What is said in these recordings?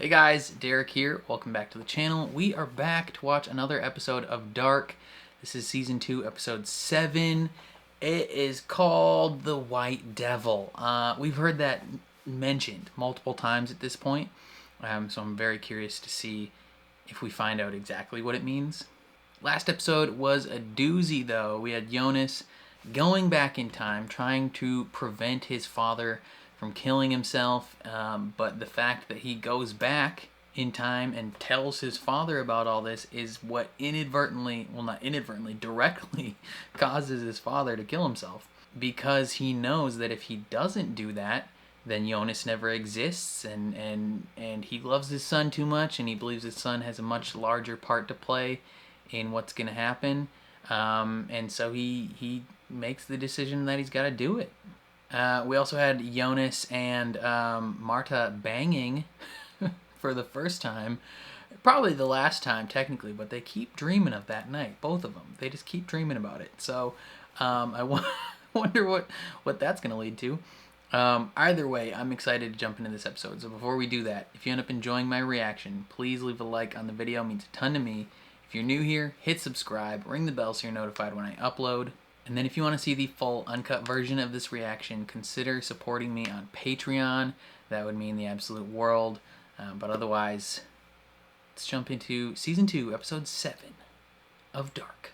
Hey guys, Derek here. Welcome back to the channel. We are back to watch another episode of Dark. This is season 2, episode 7. It is called The White Devil. We've heard that mentioned multiple times at this point, so I'm very curious to see if we find out exactly what it means. Last episode was a doozy though. We had Jonas going back in time, trying to prevent his father from killing himself, but the fact that he goes back in time and tells his father about all this is what directly causes his father to kill himself, because he knows that if he doesn't do that, then Jonas never exists, and he loves his son too much, and he believes his son has a much larger part to play in what's going to happen, and so he makes the decision that he's got to do it. We also had Jonas and Marta banging for the first time. Probably the last time, technically, but they keep dreaming of that night, both of them. They just keep dreaming about it. So I wonder what that's going to lead to. Either way, I'm excited to jump into this episode. So before we do that, if you end up enjoying my reaction, please leave a like on the video. It means a ton to me. If you're new here, hit subscribe, ring the bell so you're notified when I upload. And then if you want to see the full uncut version of this reaction, consider supporting me on Patreon. That would mean the absolute world. But otherwise, let's jump into Season 2, Episode 7 of Dark.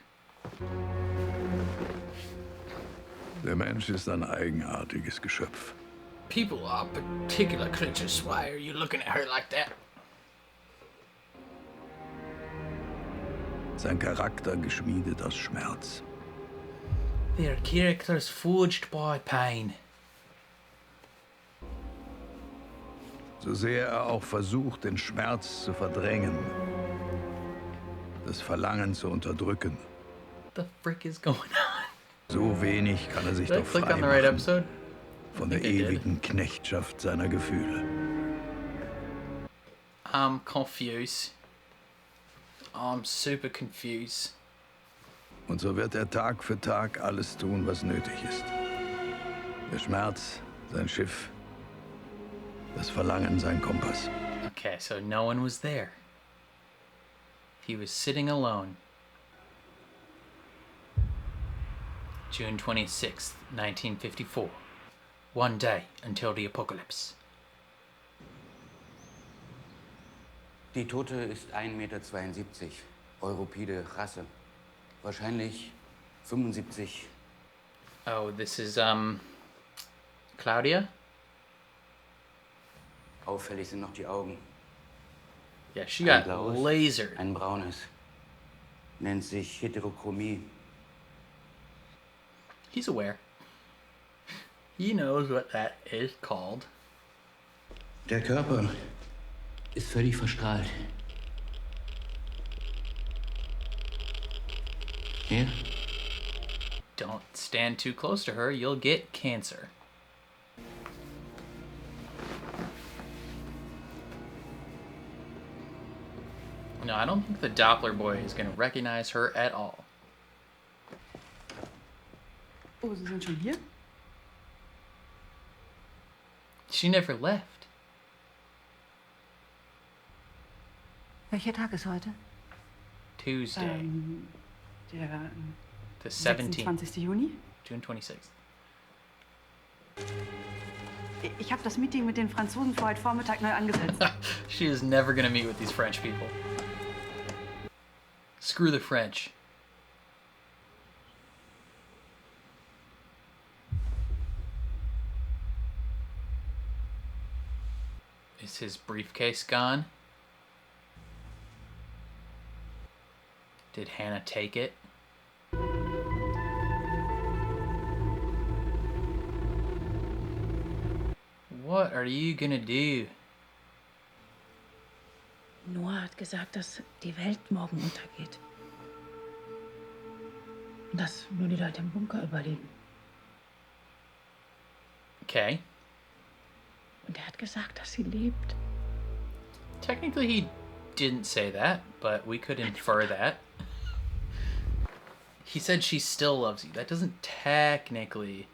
Der Mensch ist ein eigenartiges Geschöpf. People are particular creatures. Why are you looking at her like that? Sein Charakter geschmiedet aus Schmerz. Their characters forged by pain. So sehr er auch versucht, den Schmerz zu verdrängen, das Verlangen zu unterdrücken. What the frick is going on? So wenig kann er sich Did I doch click frei on the right machen episode? von der ewigen Knechtschaft seiner Gefühle. I'm confused. I'm super confused. Und so wird er Tag für Tag alles tun, was nötig ist. Der Schmerz, sein Schiff. Das Verlangen, sein Kompass. Okay, so no one was there. He was sitting alone. June 26th, 1954. One day until the apocalypse. Die Tote ist 1,72 Meter, Europide Rasse. Wahrscheinlich 75. Oh, this is, Claudia? Auffällig sind noch die Augen. Yeah, she got blaues, lasered. ein braunes. Nennt sich Heterochromie. He's aware. He knows what that is called. Der Körper ist völlig verstrahlt. Hier? Don't stand too close to her, you'll get cancer. No, I don't think the Doppler boy is going to recognize her at all. Oh, Sie sind schon hier? She never left. Welcher Tag ist heute? Tuesday, Der the 17th, 26. Juni. June 26th. Ich habe das Meeting mit den Franzosen für heute Vormittag neu angesetzt. She is never going to meet with these French people. Screw the French. Is his briefcase gone? Did Hannah take it? What are you gonna do? Noah hat gesagt, dass die Welt morgen untergeht. Und dass nur die Leute im Bunker überleben. Okay. Und er hat gesagt, dass sie lebt. Technically he didn't say that, but we could infer that. He said she still loves you. That doesn't technically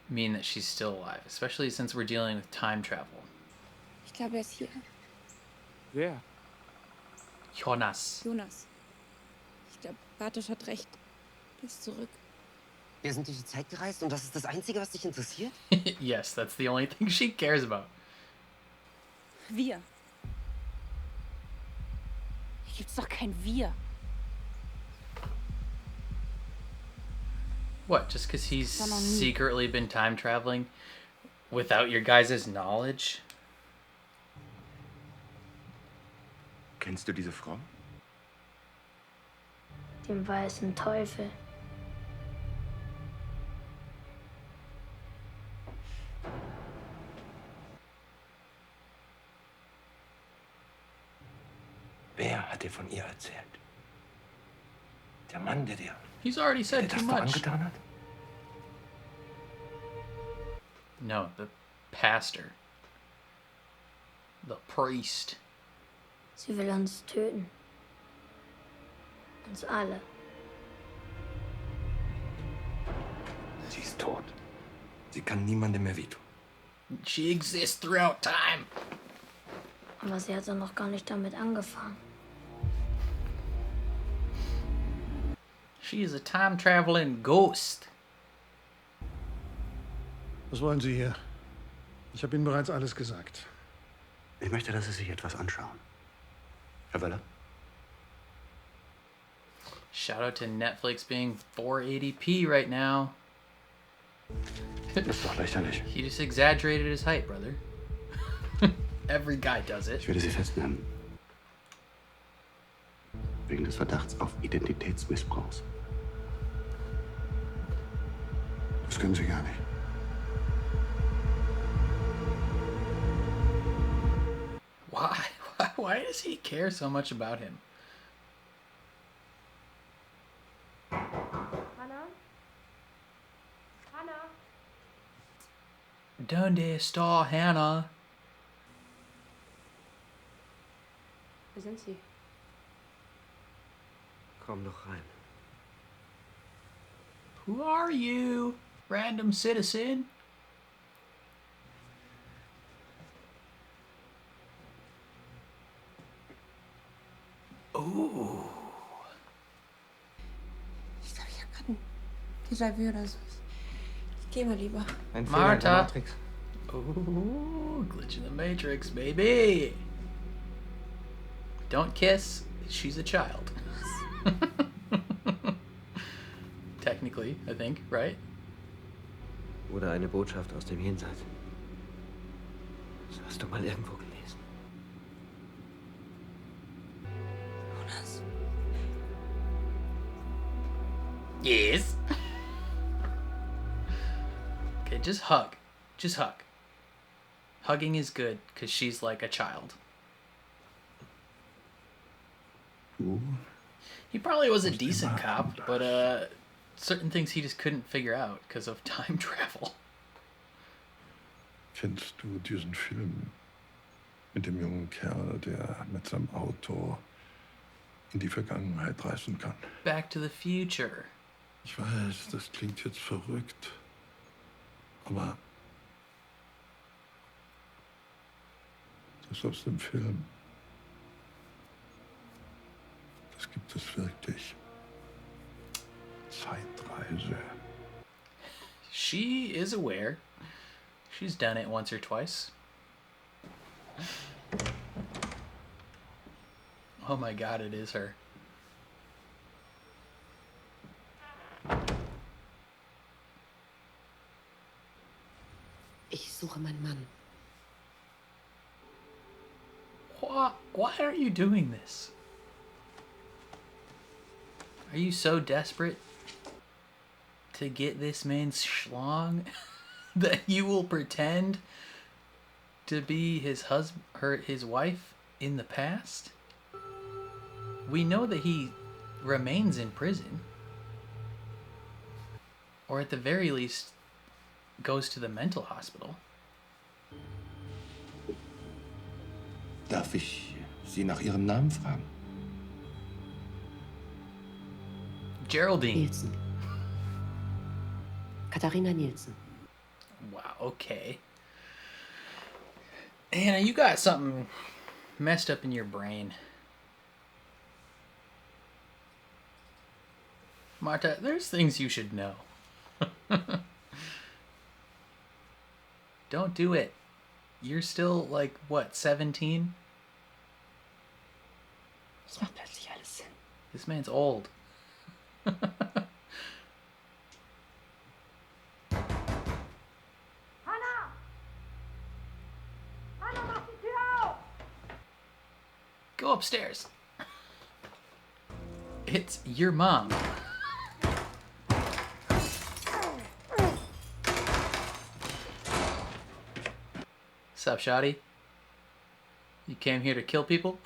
mean that she's still alive, especially since we're dealing with time travel. Ich glaube, er ist hier. Wer? Jonas. Jonas. Ich glaube, Bartosz hat recht. Er ist zurück. Wir sind durch die Zeit gereist und das ist das Einzige, was dich interessiert? Yes, that's the only thing she cares about. Wir. Hier gibt's doch kein Wir. What, just because he's Dann noch nie. secretly been time traveling without your guys' knowledge? Kennst du diese Frau? Den weißen Teufel. Wer hat dir von ihr erzählt? Der Mann, der dir He's already said too das da much. angetan hat? No, the pastor. The priest. Sie will uns töten. Uns alle. Sie ist tot. Sie kann niemandem mehr wehtun. She exists throughout time. Aber sie hat doch noch gar nicht damit angefangen. She is a time-traveling ghost. Was wollen Sie hier? Ich habe Ihnen bereits alles gesagt. Ich möchte, dass Sie sich etwas anschauen. Herr Weller? Shout out to Netflix being 480p right now. Das ist doch lächerlich. He just exaggerated his height, brother. Every guy does it. Ich werde Sie festnehmen. Wegen des Verdachts auf Identitätsmissbrauchs. Das können Sie gar nicht. Why? Why does he care so much about him? Hannah? Hannah? Donde está Hannah? Wer sind Sie? Komm doch rein. Who are you, random citizen? Ooh. Ich glaube, ich habe gerade ein Déjà-vu oder so. Ich gehe mal lieber. Ein Fehler in der Martha. Matrix. Ooh, glitch in the matrix, baby. Don't kiss. She's a child. Technically, I think, right? Oder eine Botschaft aus dem Jenseits. Das hast du mal irgendwo gelesen. Jonas. Yes. Okay, just hug. Just hug. Hugging is good because she's like a child. Du He probably was a decent cop, but certain things he just couldn't figure out because of time travel. kennst du diesen Film mit dem jungen Kerl, der mit seinem Auto in die Vergangenheit reisen kann? Back to the Future. Ich weiß, das klingt jetzt verrückt, aber das aus dem Film, das gibt es wirklich. Zeitreise. She is aware. She's done it once or twice. Oh my god, it is her. Ich suche meinen Mann. Why are you doing this? Are you so desperate to get this man's schlong that you will pretend to be his his wife in the past? We know that he remains in prison, or at the very least goes to the mental hospital. Darf ich Sie nach Ihrem Namen fragen? Geraldine. Nielsen. Katharina Nielsen. Wow, okay. Anna, you got something messed up in your brain. Marta, there's things you should know. Don't do it. You're still, like, what, 17? Das macht plötzlich alles Sinn. This man's old. Go upstairs. It's your mom. Sup, Shotty? You came here to kill people?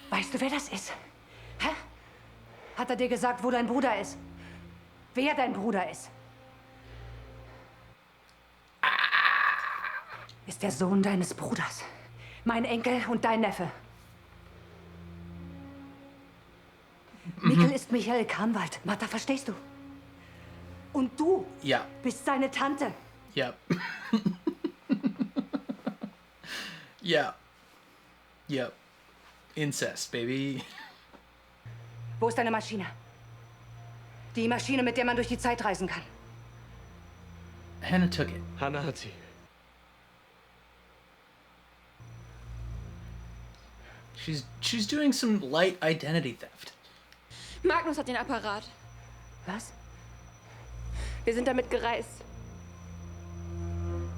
Weißt du, wer das ist? Hä? Hat er dir gesagt, wo dein Bruder ist? Wer dein Bruder ist? Ist der Sohn deines Bruders. Mein Enkel und dein Neffe. Mikkel ist Michael Kahnwald. Martha, verstehst du? Und du Ja. bist seine Tante. Yep. Yeah. Yep. Incest, baby. Wo ist deine Maschine? Die Maschine, mit der man durch die Zeit reisen kann. Hannah took it. Hannah hat sie. She's doing some light identity theft. Magnus hat den Apparat. Was? Wir sind damit gereist.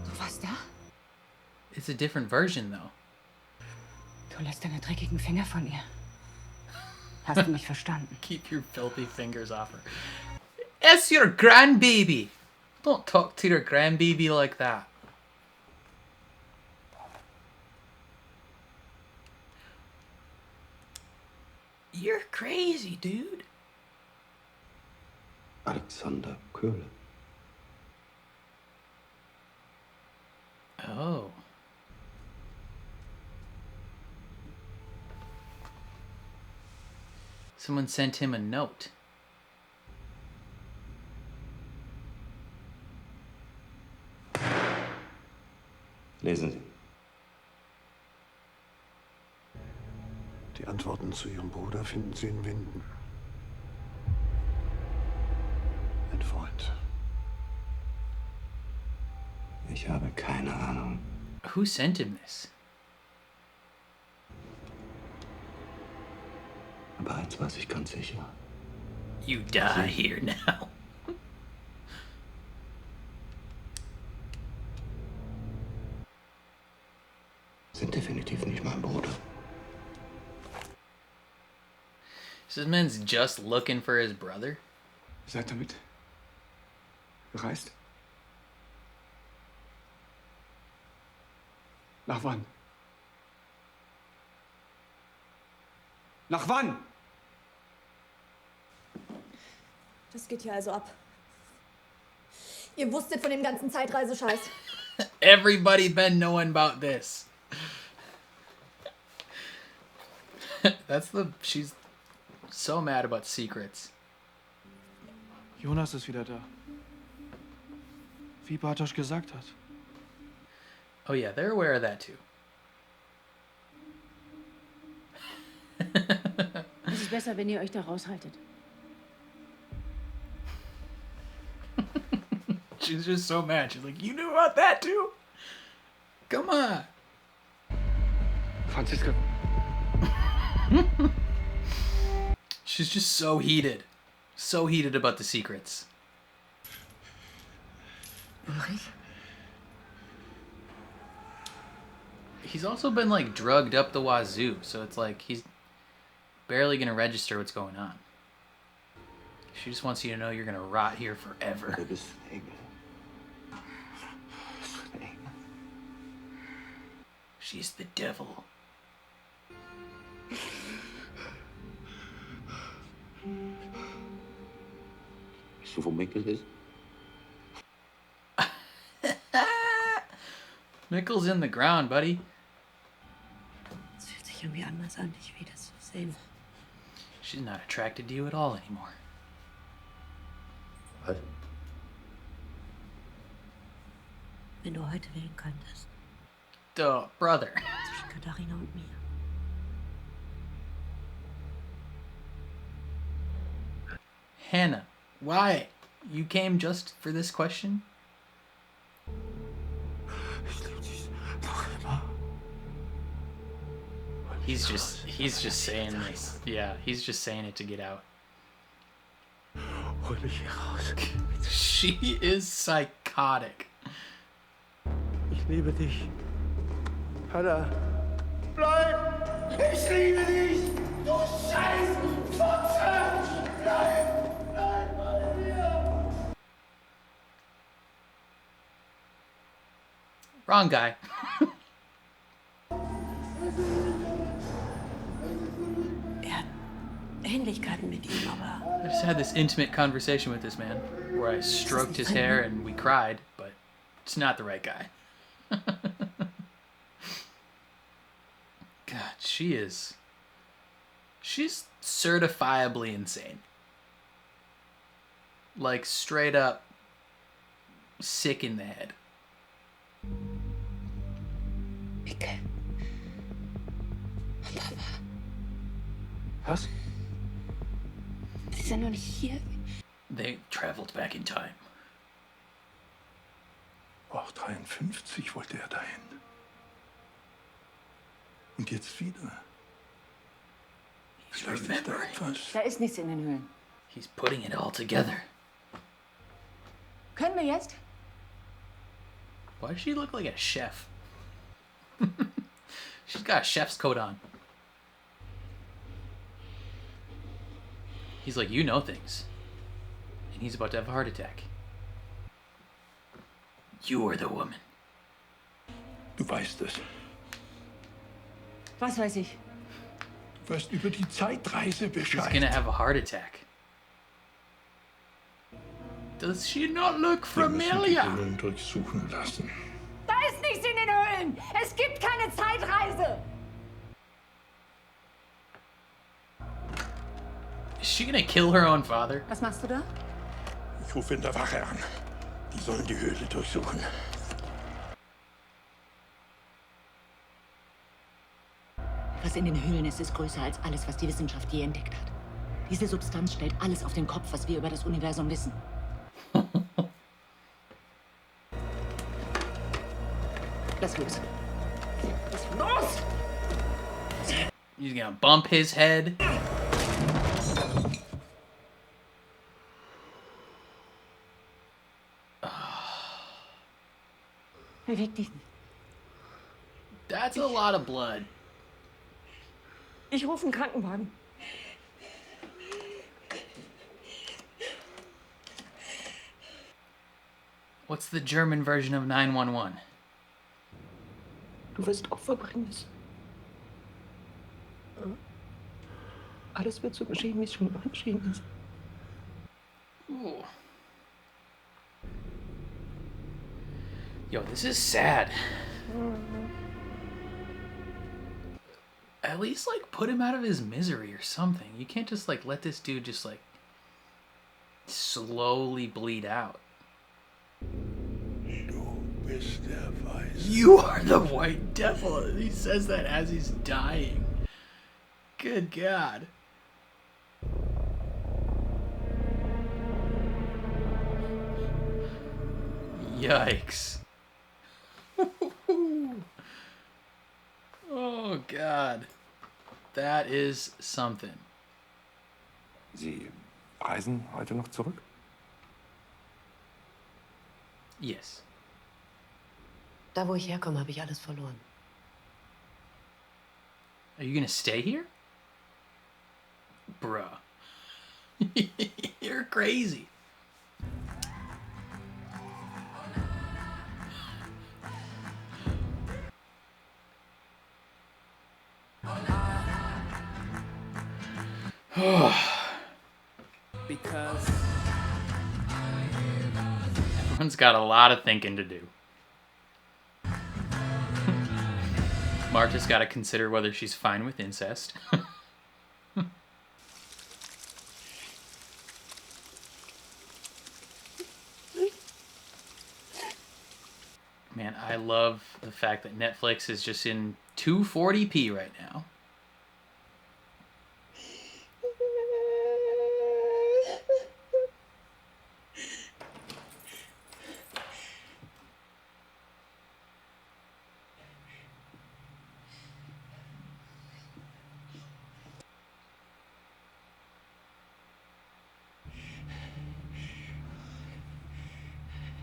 Du warst da? It's a different version, though. Du lässt deine dreckigen Finger von ihr. Hast du mich verstanden? Keep your filthy fingers off her. It's your grandbaby. Don't talk to your grandbaby like that. You're crazy, dude. Alexander Köhle. Oh. Someone sent him a note. Lesen Sie. Die Antworten zu Ihrem Bruder finden Sie in Winden. Ein Freund. Ich habe keine Ahnung. Who sent him this? Aber eins weiß ich ganz sicher. You die here now. Sind definitiv nicht mein Bruder. This man's just looking for his brother. Seid damit gereist? Nach wann? Nach wann? Das geht hier also ab. Ihr wusstet von dem ganzen Zeitreisescheiß. Everybody been knowing about this. She's so mad about secrets. Jonas ist wieder da. Wie Bartosz gesagt hat. Oh yeah, they're aware of that too. Es ist besser, wenn ihr euch da raushaltet. She's just so mad. She's like, you knew about that too? Come on. Franziska. She's just so heated. So heated about the secrets. Ulrich? He's also been like drugged up the wazoo, so it's like he's barely gonna register what's going on. She just wants you to know you're gonna rot here forever. Du bist ein Engel. Ein Engel. She's the devil. Weißt du, wo Mikkel ist? Mikkel's in the ground, buddy. Es fühlt sich irgendwie anders an, dich wieder zu sehen. She's not attracted to you at all anymore. Was? wenn du heute wählen könntest. Duh, brother. Zwischen Katharina und mir. Hannah, why? You came just for this question? He's just saying this. Yeah, he's just saying it to get out. She is psychotic. Ich liebe dich. Hannah. Bleib! Ich liebe dich! Du scheiß Fotze! Bleib! Bleib bei mir! Wrong guy. Ähnlichkeiten mit ihm, aber I just had this intimate conversation with this man where I stroked his hair and we cried, but it's not the right guy. God, she's certifiably insane. Like straight up sick in the head. Micke. Und Papa. Was? Sie sind noch nicht hier. They traveled back in time. Auch 53 wollte er dahin. Und jetzt wieder. Vielleicht ist da etwas. Da ist nichts in den Höhlen. He's putting it all together. Können wir jetzt? Why does she look like a chef? She's got a chef's coat on. He's like, you know things. And he's about to have a heart attack. You are the woman. Du weißt es. Was weiß ich? Du weißt über die Zeitreise He's Bescheid. gonna have a heart attack. Does she not look Wir müssen die familiar? Höhlen durchsuchen lassen. Da ist nichts in den Höhlen! Es gibt keine Zeitreise! Is she gonna kill her own father? Was machst du da? Ich rufe in der Wache an. Die sollen die Höhle durchsuchen. Was in den Höhlen ist größer als alles, was die Wissenschaft je entdeckt hat. Diese Substanz stellt alles auf den Kopf, was wir über das Universum wissen. Lass los. Lass los! He's gonna bump his head. Beweg dich. That's a lot of blood. Ich rufe einen Krankenwagen. What's the German version of 911? Du wirst Opfer bringen müssen. Alles wird so geschehen, wie es schon immer geschehen ist. Ooh. Yo, this is sad. At least, like, put him out of his misery or something. You can't just, like, let this dude just, like, slowly bleed out. You are the white devil. He says that as he's dying. Good God. Yikes. Oh God. That is something. Sie reisen heute noch zurück? Yes. Da, wo ich herkomme, habe ich alles verloren. Are you gonna stay here? Bruh. You're crazy. Because Everyone's got a lot of thinking to do. Marta's got to consider whether she's fine with incest. I love the fact that Netflix is just in 240p right now.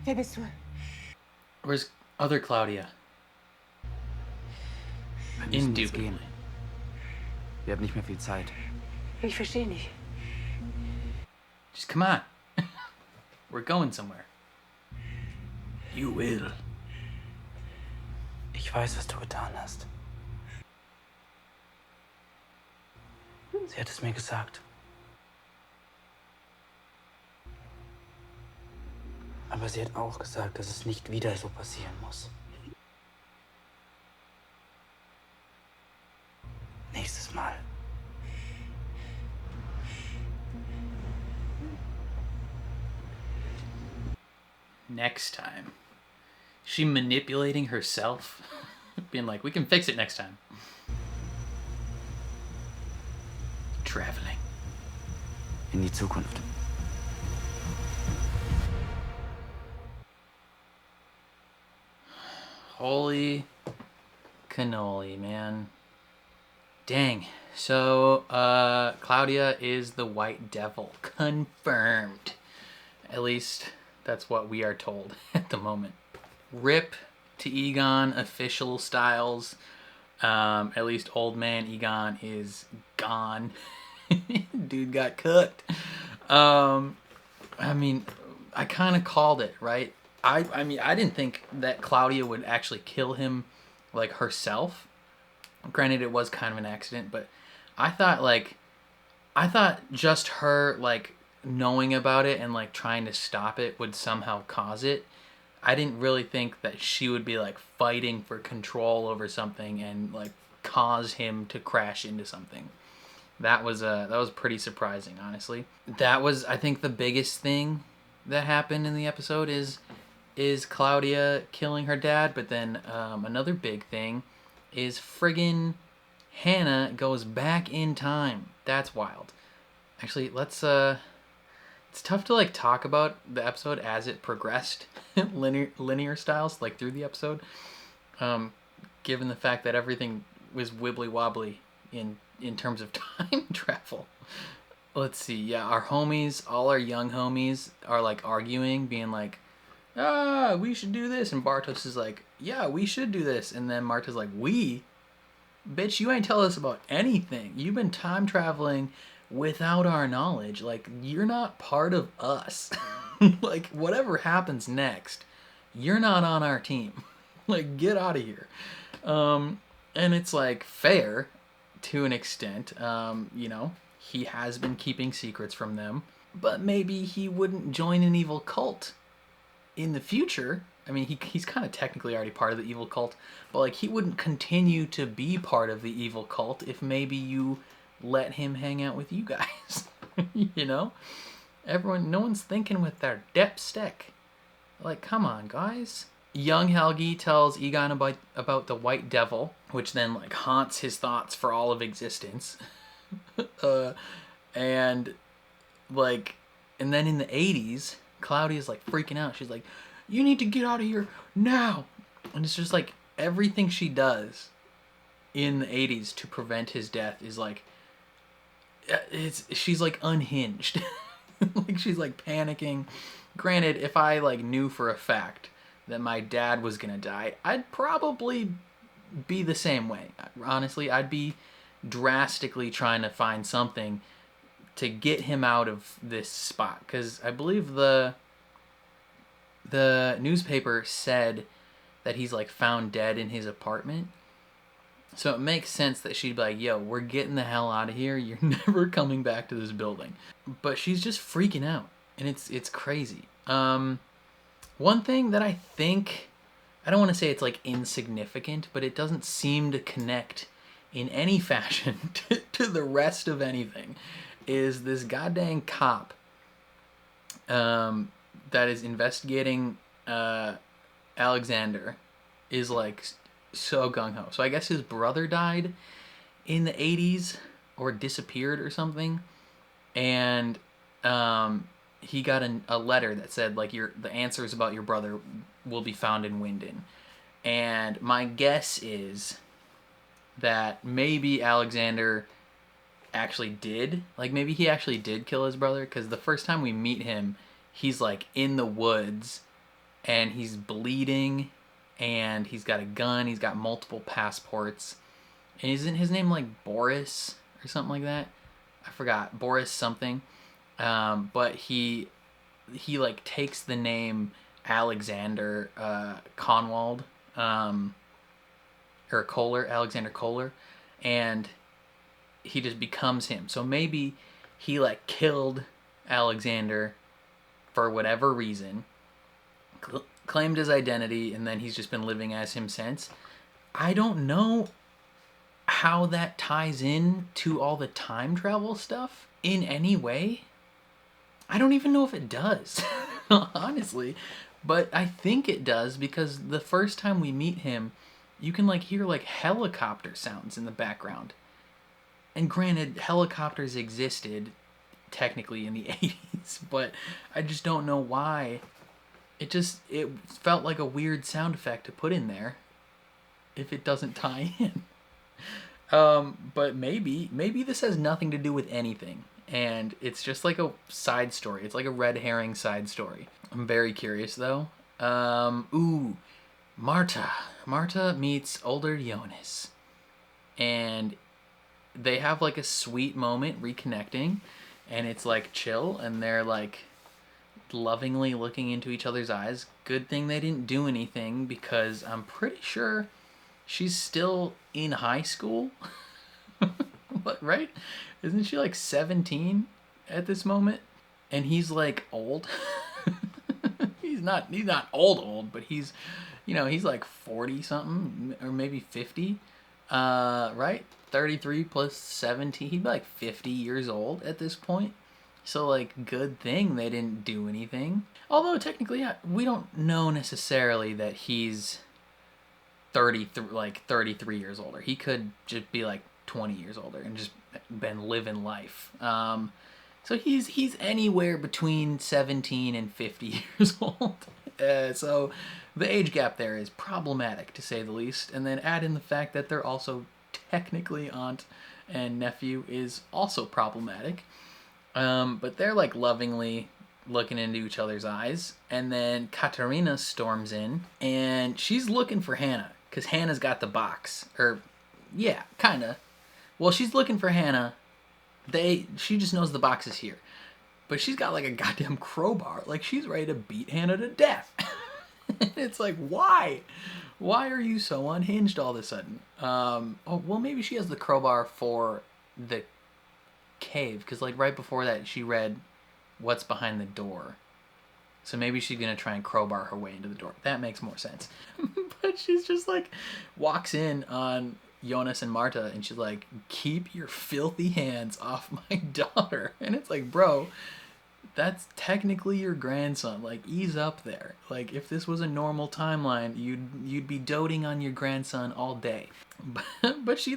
Wer bist du? Where's other Claudia? Wir müssen jetzt gehen. Wir haben nicht mehr viel Zeit. Ich verstehe nicht. Just come on. We're going somewhere. You will. Ich weiß, was du getan hast. Sie hat es mir gesagt. Aber sie hat auch gesagt, dass es nicht wieder so passieren muss. Nächstes Mal. Next time. Is she manipulating herself? Being like, we can fix it next time. Traveling. In die Zukunft. Holy cannoli, man. Dang. So, Claudia is the White Devil. Confirmed. At least, that's what we are told at the moment. Rip to Egon, official styles. At least old man Egon is gone. Dude got cooked. I mean, I kind of called it, right? I mean, I didn't think that Claudia would actually kill him, like, herself. Granted, it was kind of an accident, but I thought just her, like, knowing about it and, like, trying to stop it would somehow cause it. I didn't really think that she would be, like, fighting for control over something and, like, cause him to crash into something. That was pretty surprising, honestly. That was, I think, the biggest thing that happened in the episode is Claudia killing her dad. But then another big thing is friggin' Hannah goes back in time. That's wild. Actually, let's it's tough to, like, talk about the episode as it progressed linear styles, like, through the episode, given the fact that everything was wibbly wobbly in terms of time travel. Let's see. Yeah, our homies, all our young homies are, like, arguing, being like, we should do this. And Bartos is like, yeah, we should do this. And then Marta's like, we? Bitch, you ain't tell us about anything. You've been time traveling without our knowledge. Like, you're not part of us. Like, whatever happens next, you're not on our team. Like, get out of here. And it's, like, fair to an extent. You know, he has been keeping secrets from them, but maybe he wouldn't join an evil cult in the future. I mean, he's kind of technically already part of the evil cult, but, like, he wouldn't continue to be part of the evil cult if maybe you let him hang out with you guys. You know? No one's thinking with their dipstick. Like, come on, guys. Young Helgi tells Egon about the White Devil, which then, like, haunts his thoughts for all of existence. And then in the 80s, Claudia's, like, freaking out. She's like, you need to get out of here now. And it's just, like, everything she does in the 80s to prevent his death is, like, she's, like, unhinged. Like, she's, like, panicking. Granted, if I, like, knew for a fact that my dad was gonna die, I'd probably be the same way. Honestly, I'd be drastically trying to find something to get him out of this spot, because I believe the newspaper said that he's, like, found dead in his apartment. So it makes sense that she'd be like, yo, we're getting the hell out of here. You're never coming back to this building. But she's just freaking out, and it's crazy. One thing that I think, I don't want to say it's, like, insignificant, but it doesn't seem to connect in any fashion to the rest of anything, is this goddamn cop that is investigating Alexander, is like so gung-ho. So I guess his brother died in the 80s or disappeared or something, and he got a letter that said like the answers about your brother will be found in Winden. And my guess is that maybe Alexander actually did, like maybe he actually did kill his brother, because the first time we meet him, he's like in the woods and he's bleeding and he's got a gun, he's got multiple passports, and isn't his name like Boris or something like that? I forgot, Boris something. But he like takes the name Alexander Conwald, or Kohler, Alexander Kohler, and he just becomes him. So maybe he like killed Alexander for whatever reason, claimed his identity, and then he's just been living as him since. I don't know how that ties in to all the time travel stuff in any way. I don't even know if it does, honestly, but I think it does, because the first time we meet him, you can like hear like helicopter sounds in the background. And granted, helicopters existed technically in the 80s, but I just don't know why. It felt like a weird sound effect to put in there if it doesn't tie in. But maybe this has nothing to do with anything, and it's just like a side story. It's like a red herring side story. I'm very curious though. Marta meets older Jonas, and they have like a sweet moment reconnecting, and it's like chill, and they're like lovingly looking into each other's eyes. Good thing they didn't do anything, because I'm pretty sure she's still in high school. What, right? Isn't she like 17 at this moment? And he's like old. He's not old, but he's, he's like 40 something or maybe 50. Right? 33 plus 17, he'd be like 50 years old at this point. So like, good thing they didn't do anything. Although technically, we don't know necessarily that he's 33 years older. He could just be like 20 years older and just been living life. So he's anywhere between 17 and 50 years old. So the age gap there is problematic, to say the least. And then add in the fact that they're also technically aunt and nephew is also problematic. But they're like lovingly looking into each other's eyes. And then Katerina storms in, and she's looking for Hannah, because Hannah's got the box. Or, yeah, kind of. Well, she's looking for Hannah. She just knows the box is here. But she's got like a goddamn crowbar. Like, she's ready to beat Hannah to death. It's like, why? Why are you so unhinged all of a sudden? Well, maybe she has the crowbar for the cave, because like right before that she read what's behind the door. So maybe she's gonna try and crowbar her way into the door. That makes more sense. But she's just like, walks in on Jonas and Marta, and she's like, keep your filthy hands off my daughter. And it's like, bro, that's technically your grandson. Like, ease up there. Like, if this was a normal timeline, you'd be doting on your grandson all day. But she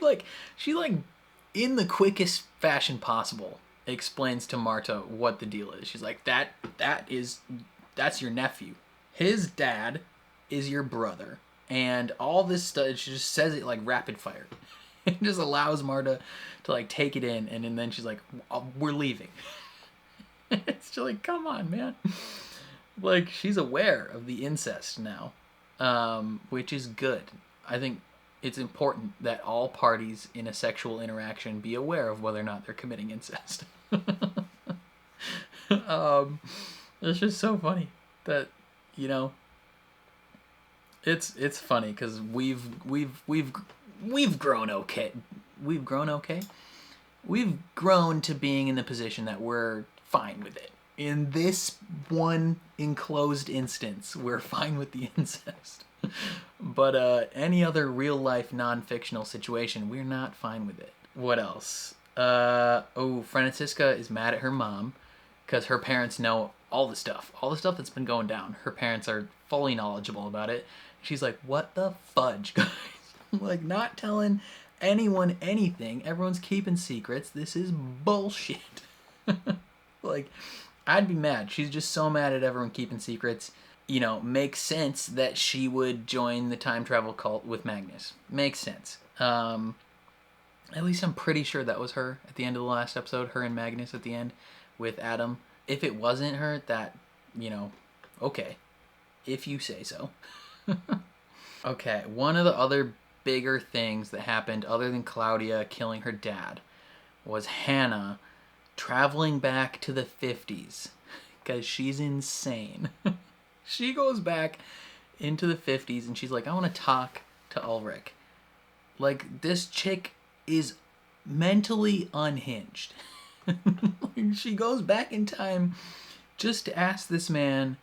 in the quickest fashion possible explains to Marta what the deal is. She's like, that's your nephew. His dad is your brother. And all this stuff, she just says it like rapid fire. It just allows Marta to like take it in, and then she's like, we're leaving. It's just like, come on, man. Like, she's aware of the incest now, which is good. I think it's important that all parties in a sexual interaction be aware of whether or not they're committing incest. It's just so funny that, it's funny because we've grown okay. We've grown okay. We've grown to being in the position that we're fine with it. In this one enclosed instance, we're fine with the incest. But any other real life non-fictional situation, we're not fine with it. What else? Francisca is mad at her mom because her parents know all the stuff that's been going down. Her parents are fully knowledgeable about it. She's like, what the fudge, guys? Like, not telling anyone anything. Everyone's keeping secrets. This is bullshit. Like, I'd be mad. She's just so mad at everyone keeping secrets. You know, makes sense that she would join the time travel cult with Magnus. Makes sense. At least I'm pretty sure that was her at the end of the last episode. Her and Magnus at the end with Adam. If it wasn't her, that, you know, okay. If you say so. Okay, one of the other bigger things that happened other than Claudia killing her dad was Hannah traveling back to the 50s because she's insane. She goes back into the 50s and she's like, I want to talk to Ulrich. Like, this chick is mentally unhinged. She goes back in time just to ask this man,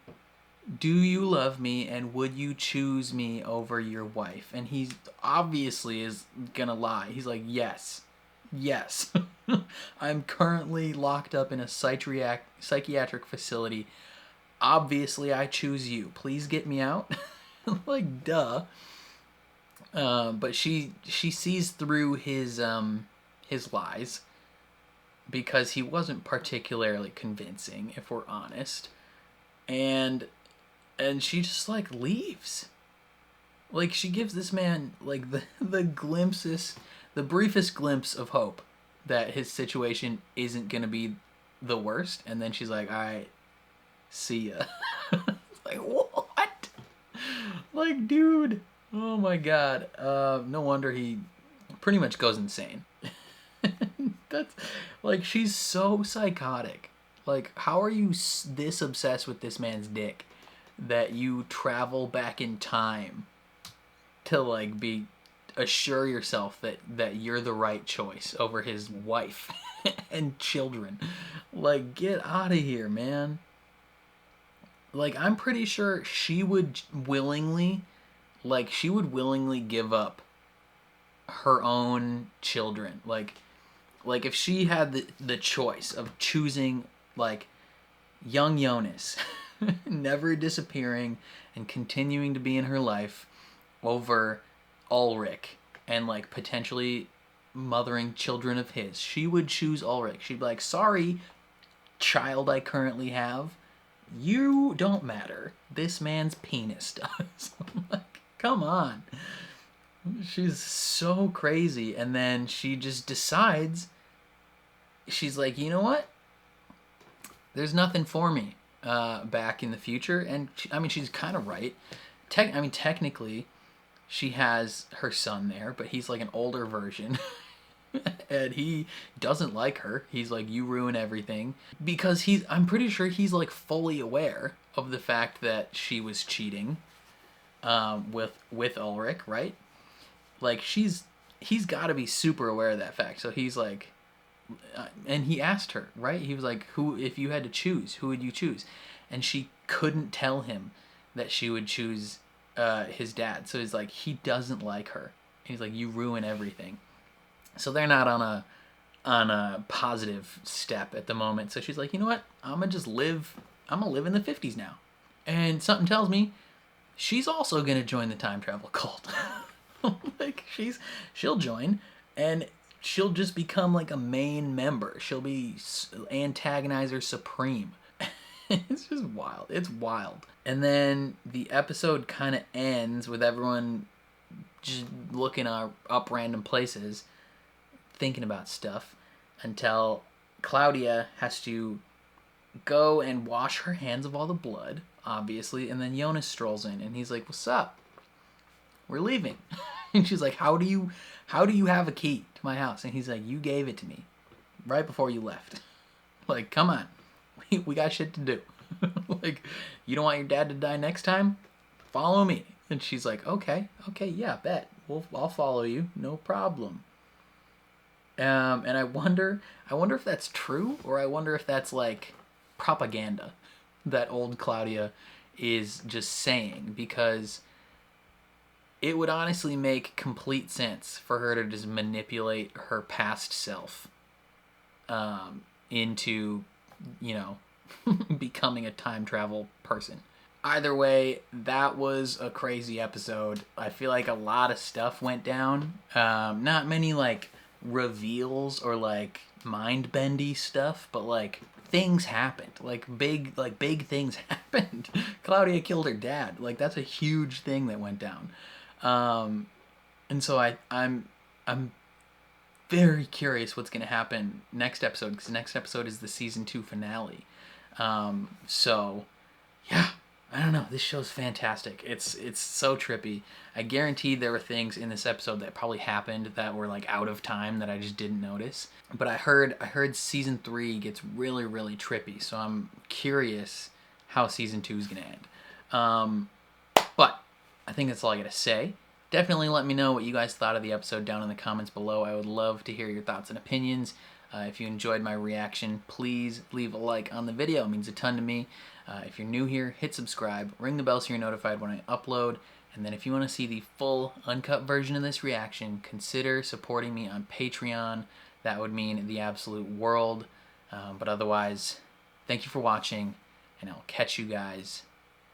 do you love me and would you choose me over your wife? And he obviously is gonna lie. He's like, yes. I'm currently locked up in a psychiatric facility. Obviously I choose you. Please get me out. Like, duh. But she sees through his lies because he wasn't particularly convincing, if we're honest. And she just, like, leaves. Like, she gives this man, like, the glimpses, the briefest glimpse of hope that his situation isn't gonna be the worst. And then she's like, all right, see ya. Like, what? Like, dude. Oh my god. No wonder he pretty much goes insane. That's, like, she's so psychotic. Like, how are you this obsessed with this man's dick that you travel back in time to, like, assure yourself that you're the right choice over his wife and children? Like, get out of here, man. Like, I'm pretty sure she would willingly give up her own children. Like if she had the choice of choosing, like, young Jonas never disappearing and continuing to be in her life over Ulrich and, like, potentially mothering children of his, she would choose Ulrich. She'd be like, sorry, child I currently have, you don't matter. This man's penis does. Like, come on. She's so crazy. And then she just decides, she's like, you know what? There's nothing for me back in the future. And she's kind of right. Technically, she has her son there, but he's like an older version. And he doesn't like her. He's like, you ruin everything. Because I'm pretty sure he's, like, fully aware of the fact that she was cheating with Ulrich, right? Like, he's got to be super aware of that fact. So he's like, and he asked her, right? He was like, if you had to choose, who would you choose? And she couldn't tell him that she would choose his dad. So he's like, he doesn't like her. He's like, you ruin everything. So they're not on a positive step at the moment. So she's like, you know what? I'm gonna live in the 50s now. And something tells me she's also gonna join the time travel cult. Like, she'll join, and she'll just become, like, a main member. She'll be antagonizer supreme. It's just wild. It's wild. And then the episode kind of ends with everyone just looking up random places, thinking about stuff, until Claudia has to go and wash her hands of all the blood, obviously, and then Jonas strolls in, and he's like, what's up? We're leaving. And she's like, how do you have a key to my house? And he's like, you gave it to me right before you left. Like, come on. We got shit to do. Like, you don't want your dad to die next time? Follow me. And she's like, okay, yeah, bet. I'll follow you. No problem. And I wonder if that's true, or I wonder if that's, like, propaganda that old Claudia is just saying, because it would honestly make complete sense for her to just manipulate her past self into, you know, becoming a time travel person. Either way, that was a crazy episode. I feel like a lot of stuff went down. Not many like reveals or like mind-bendy stuff, but like things happened. Like big things happened. Claudia killed her dad. Like that's a huge thing that went down. And so I'm very curious what's going to happen next episode, because next episode is the season 2 finale. So yeah, I don't know. This show's fantastic. It's so trippy. I guarantee there were things in this episode that probably happened that were like out of time that I just didn't notice. But I heard season 3 gets really, really trippy. So I'm curious how season 2 is gonna end. But I think that's all I gotta say. Definitely let me know what you guys thought of the episode down in the comments below. I would love to hear your thoughts and opinions. If you enjoyed my reaction, please leave a like on the video. It means a ton to me. If you're new here, hit subscribe, ring the bell so you're notified when I upload, and then if you want to see the full uncut version of this reaction, consider supporting me on Patreon. That would mean the absolute world. But otherwise, thank you for watching, and I'll catch you guys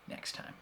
next time.